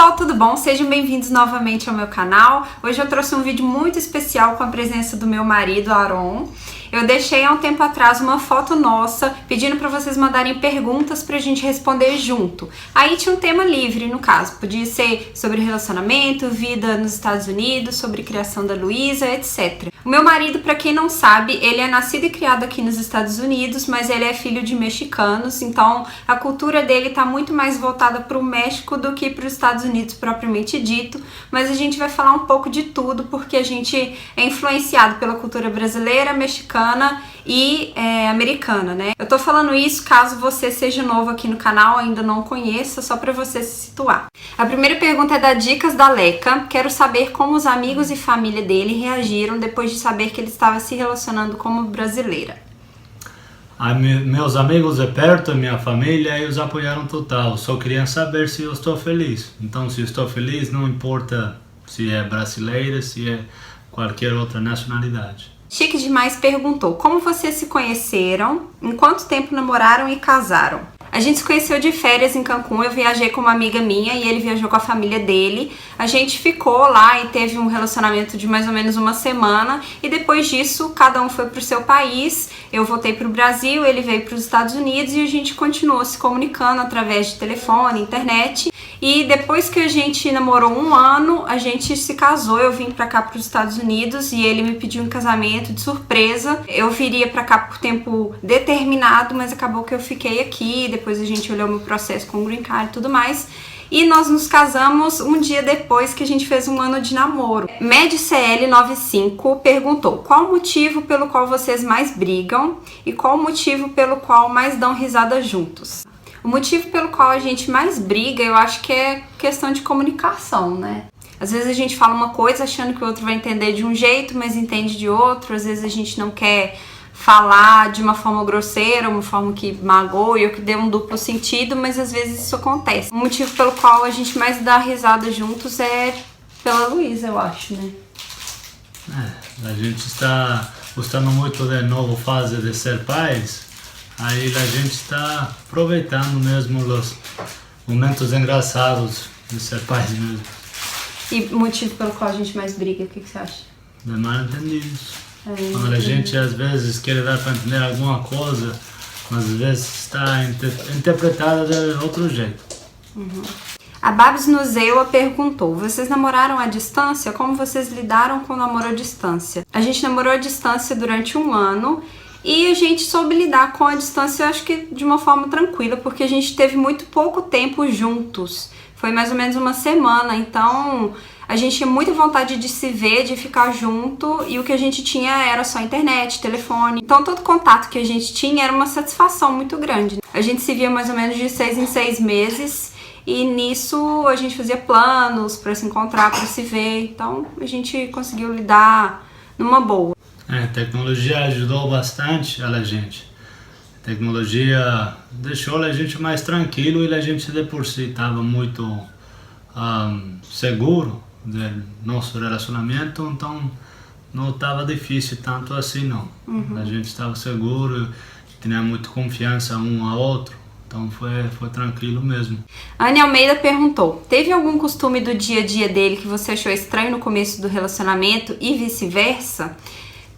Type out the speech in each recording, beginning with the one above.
pessoal, tudo bom? Sejam bem-vindos novamente ao meu canal. Hoje eu trouxe um vídeo muito especial com a presença do meu marido, Aaron. Eu deixei há um tempo atrás uma foto nossa pedindo para vocês mandarem perguntas pra gente responder junto. Aí tinha um tema livre, no caso. Podia ser sobre relacionamento, vida nos Estados Unidos, sobre criação da Luísa, etc. O meu marido, pra quem não sabe, ele é nascido e criado aqui nos Estados Unidos, mas ele é filho de mexicanos, então a cultura dele tá muito mais voltada pro México do que para os Estados Unidos propriamente dito, mas a gente vai falar um pouco de tudo, porque a gente é influenciado pela cultura brasileira, mexicana e americana, né? Eu tô falando isso caso você seja novo aqui no canal, ainda não conheça, só pra você se situar. A primeira pergunta é da Dicas da Leca. Quero saber como os amigos e família dele reagiram depois de saber que ele estava se relacionando como brasileira. Meus amigos de perto, minha família, eles apoiaram total. Só queriam saber se eu estou feliz. Então, se eu estou feliz, não importa se é brasileira, se é qualquer outra nacionalidade. Chique Demais perguntou: como vocês se conheceram, em quanto tempo namoraram e casaram? A gente se conheceu de férias em Cancún, eu viajei com uma amiga minha e ele viajou com a família dele. A gente ficou lá e teve um relacionamento de mais ou menos uma semana e depois disso cada um foi pro seu país. Eu voltei pro Brasil, ele veio para os Estados Unidos e a gente continuou se comunicando através de telefone, internet. E depois que a gente namorou um ano, a gente se casou. Eu vim pra cá pros Estados Unidos e ele me pediu em casamento de surpresa. Eu viria pra cá por tempo determinado, mas acabou que eu fiquei aqui. Depois a gente olhou meu processo com o Green Card e tudo mais. E nós nos casamos um dia depois que a gente fez um ano de namoro. MedCL95 perguntou: qual o motivo pelo qual vocês mais brigam e qual o motivo pelo qual mais dão risada juntos? O motivo pelo qual a gente mais briga, eu acho que é questão de comunicação, né? Às vezes a gente fala uma coisa achando que o outro vai entender de um jeito, mas entende de outro. Às vezes a gente não quer falar de uma forma grosseira, uma forma que magoe ou que dê um duplo sentido, mas às vezes isso acontece. O motivo pelo qual a gente mais dá risada juntos é pela Luísa, eu acho, né? A gente está gostando muito da nova fase de ser pais. Aí a gente está aproveitando mesmo os momentos engraçados de ser pais mesmo. E o motivo pelo qual a gente mais briga, o que você acha? De mal entendidos. Quando a gente às vezes quer dar para entender alguma coisa, mas às vezes está interpretada de outro jeito. A Babs Nuzeua perguntou: vocês namoraram à distância? Como vocês lidaram com o namoro à distância? A gente namorou à distância durante um ano. E a gente soube lidar com a distância, eu acho que de uma forma tranquila, porque a gente teve muito pouco tempo juntos. Foi mais ou menos uma semana, então a gente tinha muita vontade de se ver, de ficar junto, e o que a gente tinha era só internet, telefone. Então todo contato que a gente tinha era uma satisfação muito grande. A gente se via mais ou menos de 6 em 6 meses, e nisso a gente fazia planos para se encontrar, para se ver. Então a gente conseguiu lidar numa boa. A tecnologia ajudou bastante a gente. A tecnologia deixou a gente mais tranquilo e a gente de por si estava muito seguro do nosso relacionamento, então não estava difícil tanto assim não. A gente estava seguro, tinha muita confiança um ao outro, então foi tranquilo mesmo. Anne Almeida perguntou: teve algum costume do dia a dia dele que você achou estranho no começo do relacionamento e vice-versa?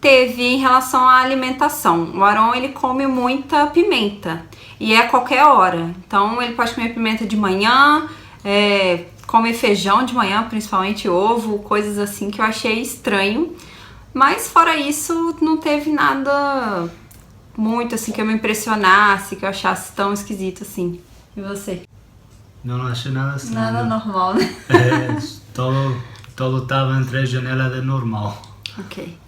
Teve em relação à alimentação. O Aaron, ele come muita pimenta e é a qualquer hora. Então ele pode comer pimenta de manhã, come feijão de manhã, principalmente ovo, coisas assim que eu achei estranho. Mas fora isso, não teve nada muito assim que eu me impressionasse, que eu achasse tão esquisito assim. E você? Não achei nada assim. Nada normal, né? Todo estava entre as janelas de normal. Ok.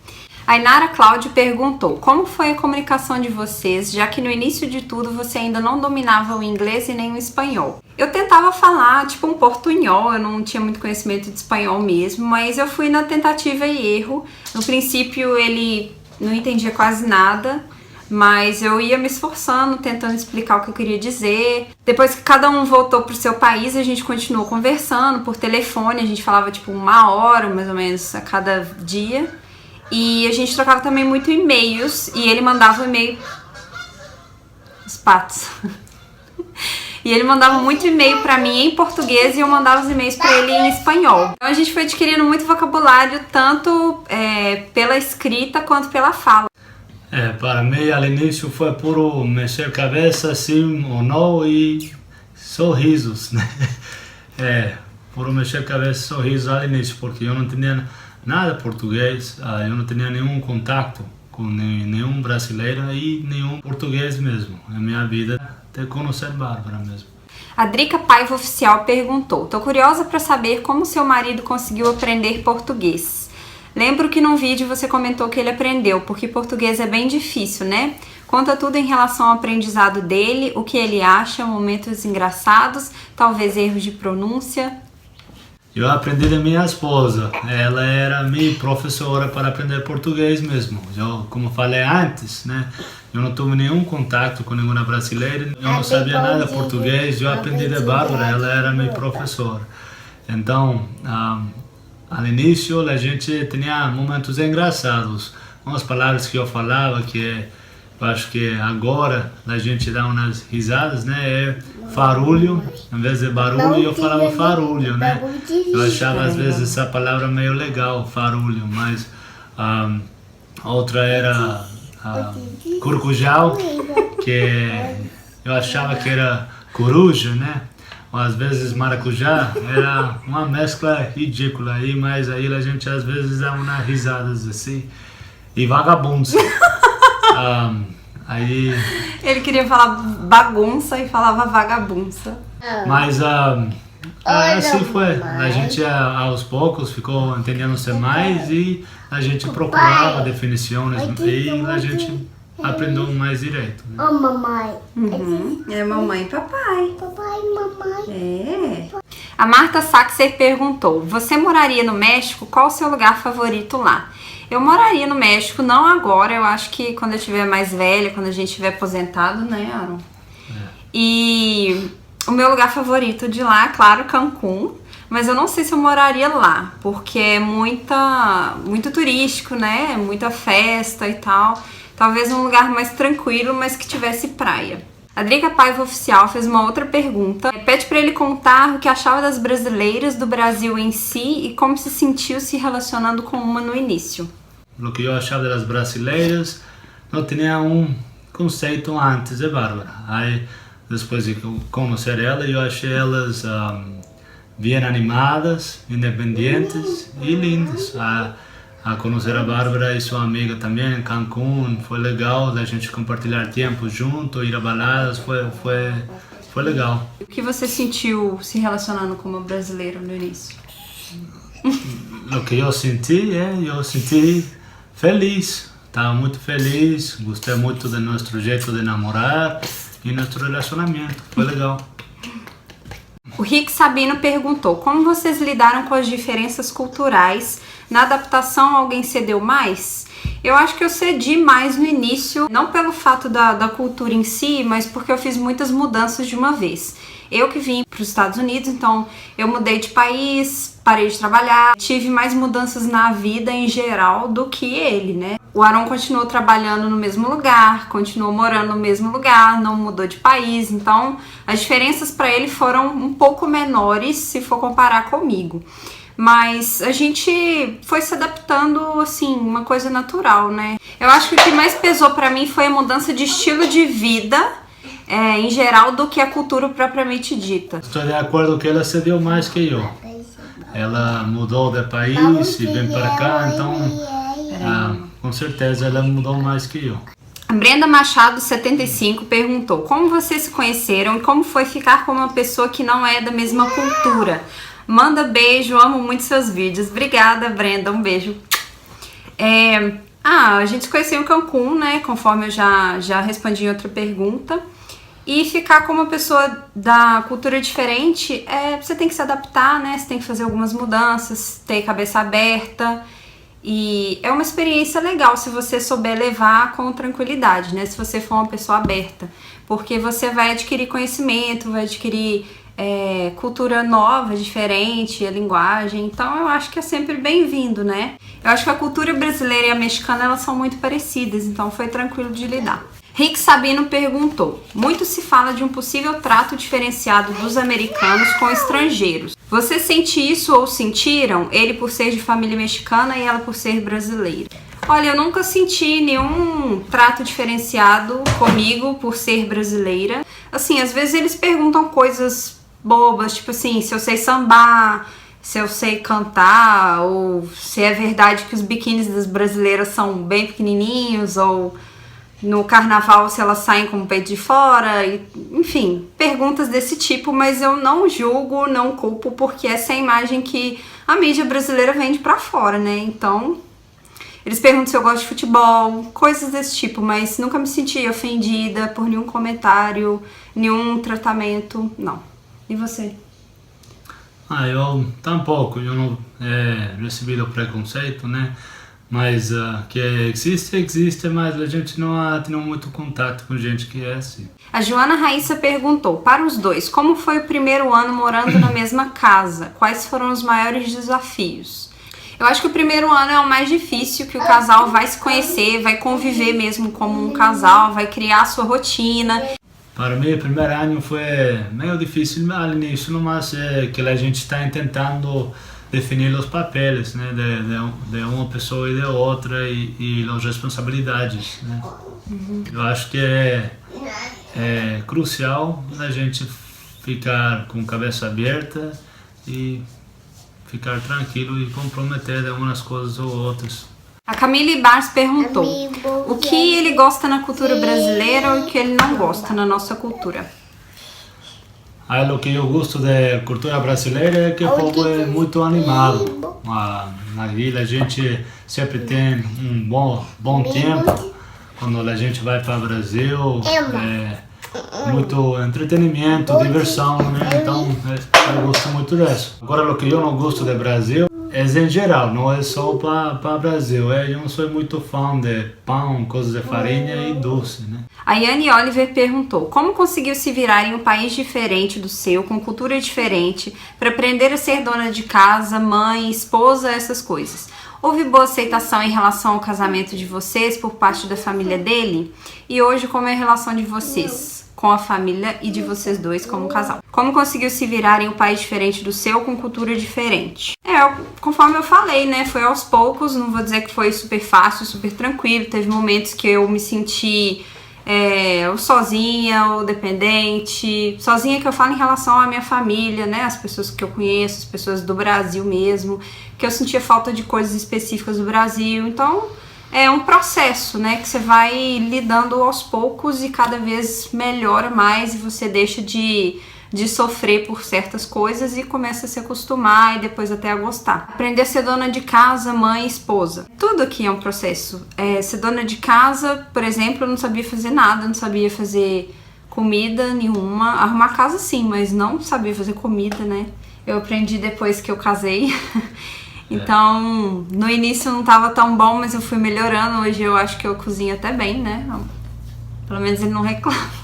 A Inara Cláudio perguntou: como foi a comunicação de vocês, já que no início de tudo você ainda não dominava o inglês e nem o espanhol? Eu tentava falar tipo um portunhol, eu não tinha muito conhecimento de espanhol mesmo, mas eu fui na tentativa e erro. No princípio ele não entendia quase nada, mas eu ia me esforçando, tentando explicar o que eu queria dizer. Depois que cada um voltou pro seu país, a gente continuou conversando por telefone, a gente falava tipo 1 hora mais ou menos a cada dia. E a gente trocava também muito e-mails, e ele mandava o e-mail... Os patos. E ele mandava muito e-mail pra mim em português e eu mandava os e-mails pra ele em espanhol. Então a gente foi adquirindo muito vocabulário, tanto pela escrita quanto pela fala. Para mim, ao início foi puro mexer cabeça, sim ou não, e sorrisos, né? Puro mexer cabeça e sorrisos ao início, porque eu não tinha nada português, eu não tinha nenhum contato com nenhum brasileiro e nenhum português mesmo. Na minha vida, até conhecer Bárbara mesmo. A Drica Paiva Oficial perguntou: tô curiosa para saber como seu marido conseguiu aprender português. Lembro que num vídeo você comentou que ele aprendeu, porque português é bem difícil, né? Conta tudo em relação ao aprendizado dele, o que ele acha, momentos engraçados, talvez erros de pronúncia. Eu aprendi da minha esposa, ela era minha professora para aprender português mesmo. Eu, como falei antes, né, eu não tive nenhum contato com nenhuma brasileira, eu não sabia nada português, eu aprendi da Bárbara, ela era minha professora. Então, ao início a gente tinha momentos engraçados, umas palavras que eu falava que eu acho que agora a gente dá umas risadas, né? Farulho, em vez de barulho eu falava farulho, né? Eu achava às vezes essa palavra meio legal, farulho, mas outra era curcujal, que eu achava que era coruja, né? Ou às vezes maracujá, era uma mescla ridícula aí, mas aí a gente às vezes dá umas risadas assim. E vagabundos. Aí ele queria falar bagunça e falava vagabunça. Mas assim foi. A gente aos poucos ficou entendendo-se mais e a gente procurava definições e a gente aprendeu mais direito. Né? Oh, mamãe. É mamãe e papai. Papai e mamãe. A Marta Saxer perguntou: você moraria no México? Qual o seu lugar favorito lá? Eu moraria no México, não agora, eu acho que quando eu estiver mais velha, quando a gente estiver aposentado, né, Aaron? E o meu lugar favorito de lá, claro, Cancún, mas eu não sei se eu moraria lá, porque é muito turístico, né, muita festa e tal. Talvez um lugar mais tranquilo, mas que tivesse praia. A Drica Paiva Oficial fez uma outra pergunta. Pede para ele contar o que achava das brasileiras, do Brasil em si e como se sentiu se relacionando com uma no início. O que eu achava das brasileiras, não tinha um conceito antes de Bárbara. Aí, depois de conhecer ela, eu achei elas bem animadas, independentes e lindas. A conhecer a Bárbara e sua amiga também em Cancún, foi legal a gente compartilhar tempo junto, ir a baladas, foi legal. O que você sentiu se relacionando com uma brasileira no início? O que eu senti feliz, estava muito feliz, gostei muito do nosso jeito de namorar e nosso relacionamento, foi legal. O Rick Sabino perguntou: como vocês lidaram com as diferenças culturais? Na adaptação, alguém cedeu mais? Eu acho que eu cedi mais no início, não pelo fato da cultura em si, mas porque eu fiz muitas mudanças de uma vez. Eu que vim para os Estados Unidos, então eu mudei de país, parei de trabalhar, tive mais mudanças na vida em geral do que ele, né? O Aaron continuou trabalhando no mesmo lugar, continuou morando no mesmo lugar, não mudou de país, então as diferenças para ele foram um pouco menores se for comparar comigo. Mas a gente foi se adaptando, assim, uma coisa natural, né? Eu acho que o que mais pesou pra mim foi a mudança de estilo de vida, em geral, do que a cultura propriamente dita. Estou de acordo que ela cedeu mais que eu. Ela mudou de país e veio para cá, então com certeza ela mudou mais que eu. A Brenda Machado, 75, perguntou: como vocês se conheceram e como foi ficar com uma pessoa que não é da mesma cultura? Manda beijo, amo muito seus vídeos. Obrigada, Brenda, um beijo. A gente se conheceu em Cancún, né? Conforme eu já respondi em outra pergunta. E ficar com uma pessoa da cultura diferente, você tem que se adaptar, né? Você tem que fazer algumas mudanças, ter cabeça aberta. E é uma experiência legal se você souber levar com tranquilidade, né? Se você for uma pessoa aberta. Porque você vai adquirir conhecimento, vai adquirir cultura nova, diferente, a linguagem. Então eu acho que é sempre bem-vindo, né? Eu acho que a cultura brasileira e a mexicana, elas são muito parecidas, então foi tranquilo de lidar. Rick Sabino perguntou: muito se fala de um possível trato diferenciado dos americanos com estrangeiros. Você sente isso ou sentiram? Ele por ser de família mexicana e ela por ser brasileira. Olha, eu nunca senti nenhum trato diferenciado comigo por ser brasileira. Assim, às vezes eles perguntam coisas bobas, tipo assim, se eu sei sambar, se eu sei cantar, ou se é verdade que os biquínis das brasileiras são bem pequenininhos, ou no carnaval se elas saem com o peito de fora, enfim, perguntas desse tipo, mas eu não julgo, não culpo, porque essa é a imagem que a mídia brasileira vende pra fora, né? Então, eles perguntam se eu gosto de futebol, coisas desse tipo, mas nunca me senti ofendida por nenhum comentário, nenhum tratamento, não. E você? Eu tampouco, eu não recebi o preconceito, né? Mas que existe, mas a gente não tem muito contato com gente que é assim. A Joana Raíssa perguntou, para os dois, como foi o primeiro ano morando na mesma casa? Quais foram os maiores desafios? Eu acho que o primeiro ano é o mais difícil, que o casal vai se conhecer, vai conviver mesmo como um casal, vai criar a sua rotina. Para mim, o primeiro ano foi meio difícil ao início, mas que a gente está tentando definir os papéis, né, de uma pessoa e de outra e as responsabilidades, né? Eu acho que é crucial a gente ficar com a cabeça aberta e ficar tranquilo e comprometer de umas coisas ou outras. A Camille Bars perguntou o que ele gosta na cultura brasileira ou o que ele não gosta na nossa cultura. O que eu gosto da cultura brasileira é que o povo é muito animado. Na vila a gente sempre tem um bom tempo. Quando a gente vai para o Brasil, muito entretenimento, diversão, né? Então eu gosto muito disso. Agora o que eu não gosto do Brasil é em geral, não é só para o Brasil. Eu não sou muito fã de pão, coisas de farinha e doce, né? A Yane Oliver perguntou como conseguiu se virar em um país diferente do seu, com cultura diferente, para aprender a ser dona de casa, mãe, esposa, essas coisas. Houve boa aceitação em relação ao casamento de vocês por parte da família dele? E hoje, como é a relação de vocês com a família e de vocês dois como casal? Como conseguiu se virar em um país diferente do seu, com cultura diferente? Conforme eu falei, né, foi aos poucos, não vou dizer que foi super fácil, super tranquilo. Teve momentos que eu me senti ou sozinha ou dependente. Sozinha que eu falo em relação à minha família, né, as pessoas que eu conheço, as pessoas do Brasil mesmo, que eu sentia falta de coisas específicas do Brasil. Então, é um processo, né, que você vai lidando aos poucos e cada vez melhora mais e você deixa de sofrer por certas coisas e começa a se acostumar e depois até a gostar. Aprender a ser dona de casa, mãe, esposa. Tudo aqui é um processo. Ser dona de casa, por exemplo, eu não sabia fazer nada, não sabia fazer comida nenhuma. Arrumar casa sim, mas não sabia fazer comida, né? Eu aprendi depois que eu casei. Então, no início não estava tão bom, mas eu fui melhorando. Hoje eu acho que eu cozinho até bem, né? Pelo menos ele não reclama.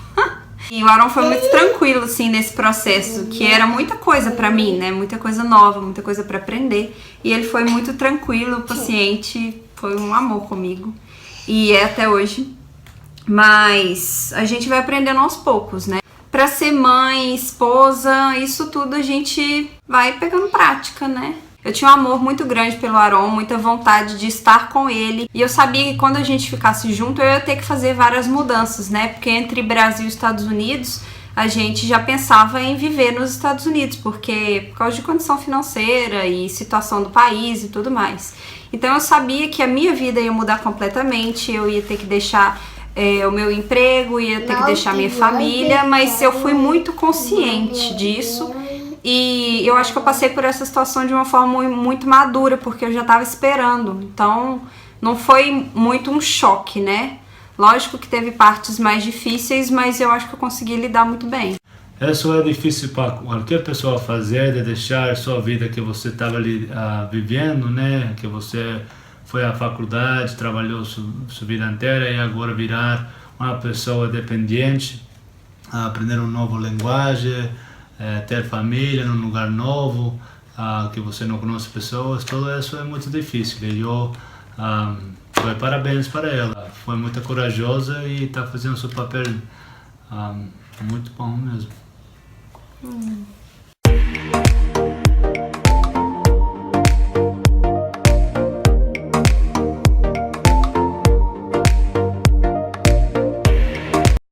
E o Aaron foi muito tranquilo, assim, nesse processo, que era muita coisa pra mim, né? Muita coisa nova, muita coisa pra aprender. E ele foi muito tranquilo, paciente, foi um amor comigo. E é até hoje. Mas a gente vai aprendendo aos poucos, né? Pra ser mãe, esposa, isso tudo a gente vai pegando prática, né? Eu tinha um amor muito grande pelo Aaron, muita vontade de estar com ele. E eu sabia que quando a gente ficasse junto, eu ia ter que fazer várias mudanças, né? Porque entre Brasil e Estados Unidos, a gente já pensava em viver nos Estados Unidos, porque por causa de condição financeira e situação do país e tudo mais. Então eu sabia que a minha vida ia mudar completamente, eu ia ter que deixar o meu emprego, ia ter que deixar minha família, mas eu fui muito consciente disso. E eu acho que eu passei por essa situação de uma forma muito madura, porque eu já estava esperando. Então, não foi muito um choque, né? Lógico que teve partes mais difíceis, mas eu acho que eu consegui lidar muito bem. Isso é difícil para qualquer pessoa fazer, de deixar a sua vida que você estava ali vivendo, né? Que você foi à faculdade, trabalhou sua vida inteira e agora virar uma pessoa dependente, aprender uma nova linguagem, ter família num lugar novo, que você não conhece pessoas, tudo isso é muito difícil. Eu Foi parabéns para ela. Foi muito corajosa e está fazendo seu papel muito bom mesmo.